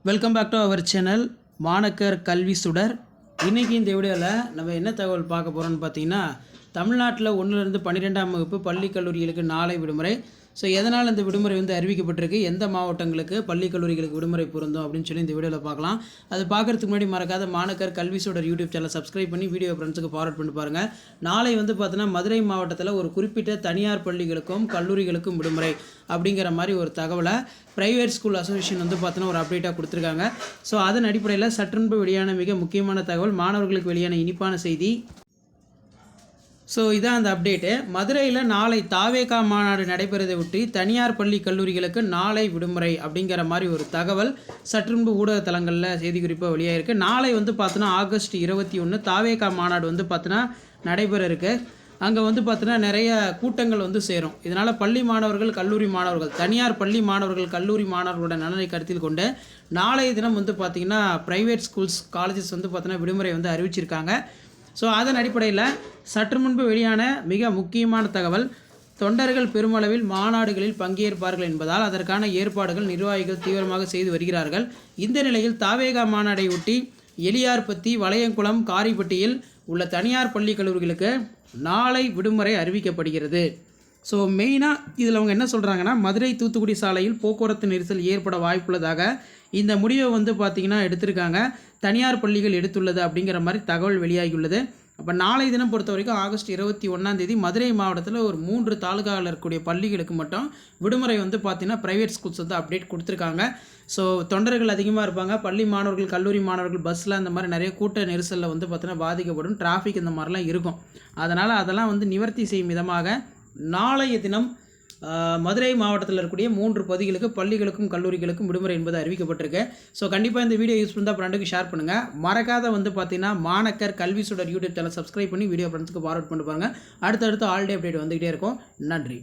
Welcome back to our channel Manakkar Kalvi Sudar. இன்றைக்கி இந்த வீடியோவில் நம்ம என்ன தகவல் பார்க்க போகிறோம்னு பார்த்தீங்கன்னா, தமிழ்நாட்டில் 1லேருந்து 12ஆம் வகுப்பு பள்ளி கல்லூரிகளுக்கு நாளை விடுமுறை. ஸோ எதனால் இந்த விடுமுறை அறிவிக்கப்பட்டிருக்கு, எந்த மாவட்டங்களுக்கு பள்ளி கல்லூரிகளுக்கு விடுமுறை பொருந்தும் அப்படின்னு சொல்லி இந்த வீடியோவில் பார்க்கலாம். அது பார்க்குறதுக்கு முன்னாடி மறக்காத மாணக்கர் கல்வி சுடர் யூடியூப் சேனல் சப்ஸ்கிரைப் பண்ணி வீடியோ ஃப்ரெண்ட்ஸுக்கு ஃபார்வர்ட் பண்ணி பாருங்கள். நாளை பார்த்தீங்கன்னா மதுரை மாவட்டத்தில் ஒரு குறிப்பிட்ட தனியார் பள்ளிகளுக்கும் கல்லூரிகளுக்கும் விடுமுறை அப்படிங்கிற மாதிரி ஒரு தகவலை ப்ரைவேட் ஸ்கூல் அசோசியேஷன் பார்த்தீங்கன்னா ஒரு அப்டேட்டாக கொடுத்துருக்காங்க. ஸோ அதன் அடிப்படையில் சற்றுன்பு வெளியான மிக முக்கியமான தகவல், மாணவர்களுக்கு வெளியான இனிப்பான செய்தி. ஸோ இதான் அந்த அப்டேட்டு. மதுரையில் நாளை தாவேகா மாநாடு நடைபெறதை ஒட்டி தனியார் பள்ளி கல்லூரிகளுக்கு நாளை விடுமுறை அப்படிங்கிற மாதிரி ஒரு தகவல் சற்றுமுன்பு ஊடகத்தலங்களில் செய்திக்குறிப்பாக வெளியாகிருக்கு. நாளை பார்த்தோன்னா ஆகஸ்ட் 21 தாவேகா மாநாடு பார்த்தோன்னா நடைபெற இருக்கு. அங்கே பார்த்தோன்னா நிறைய கூட்டங்கள் சேரும். இதனால் பள்ளி மாணவர்கள் கல்லூரி மாணவர்கள், தனியார் பள்ளி மாணவர்கள் கல்லூரி மாணவர்களோட நலனை கருத்தில் கொண்டு நாளைய தினம் பார்த்திங்கன்னா ப்ரைவேட் ஸ்கூல்ஸ் காலேஜஸ் பார்த்தோன்னா விடுமுறை அறிவிச்சிருக்காங்க. ஸோ அதன் அடிப்படையில் சற்று முன்பு வெளியான மிக முக்கியமான தகவல், தொண்டர்கள் பெருமளவில் மாநாடுகளில் பங்கேற்பார்கள் என்பதால் அதற்கான ஏற்பாடுகள் நிர்வாகிகள் தீவிரமாக செய்து வருகிறார்கள். இந்த நிலையில் தாவேகா மாநாடை ஒட்டி எலியார்பத்தி, வளையங்குளம், காரிப்பட்டியில் உள்ள தனியார் பள்ளி கல்லூரிகளுக்கு நாளை விடுமுறை அறிவிக்கப்படுகிறது. ஸோ மெயினாக இதில் அவங்க என்ன சொல்கிறாங்கன்னா, மதுரை தூத்துக்குடி சாலையில் போக்குவரத்து நெரிசல் ஏற்பட வாய்ப்புள்ளதாக இந்த முடிவை பார்த்திங்கன்னா எடுத்திருக்காங்க. தனியார் பள்ளிகள் எடுத்துள்ளது அப்படிங்கிற மாதிரி தகவல் வெளியாகியுள்ளது. அப்போ நாளை தினம் பொறுத்த வரைக்கும் ஆகஸ்ட் 21 மதுரை மாவட்டத்தில் ஒரு 3 தாலுகாவில் இருக்கக்கூடிய பள்ளிகளுக்கு மட்டும் விடுமுறை பார்த்திங்கன்னா ப்ரைவேட் ஸ்கூல்ஸ் அப்டேட் கொடுத்துருக்காங்க. ஸோ தொண்டர்கள் அதிகமாக இருப்பாங்க. பள்ளி மாணவர்கள் கல்லூரி மாணவர்கள் பஸ்ஸில் அந்த மாதிரி நிறைய கூட்ட நெரிசலில் பார்த்திங்கன்னா பாதிக்கப்படும். டிராஃபிக் இந்த மாதிரிலாம் இருக்கும். அதனால் அதெல்லாம் நிவர்த்தி செய்யும் விதமாக நாளைய தினம் மதுரை மாவட்டத்தில் இருக்கக்கூடிய 3 பகுதிகளுக்கு பள்ளிகளுக்கும் கல்லூரிகளுக்கும் விடுமுறை என்பது அறிவிக்கப்பட்டிருக்கு. ஸோ கண்டிப்பாக இந்த வீடியோ யூஸ் பண்ணால் ஃப்ரெண்டுக்கு ஷேர் பண்ணுங்கள். மறக்காத பார்த்தீங்கன்னா மாணக்கர் கல்வி சுடர் யூடியூப் சேனல் சப்ஸ்கிரைப் பண்ணி வீடியோ ஃப்ரெண்ட்ஸுக்கு ஃபார்வர்ட் பண்ணி பாருங்கள். அடுத்தடுத்து ஆல்டே அப்டேட் வந்துகிட்டே இருக்கும். நன்றி.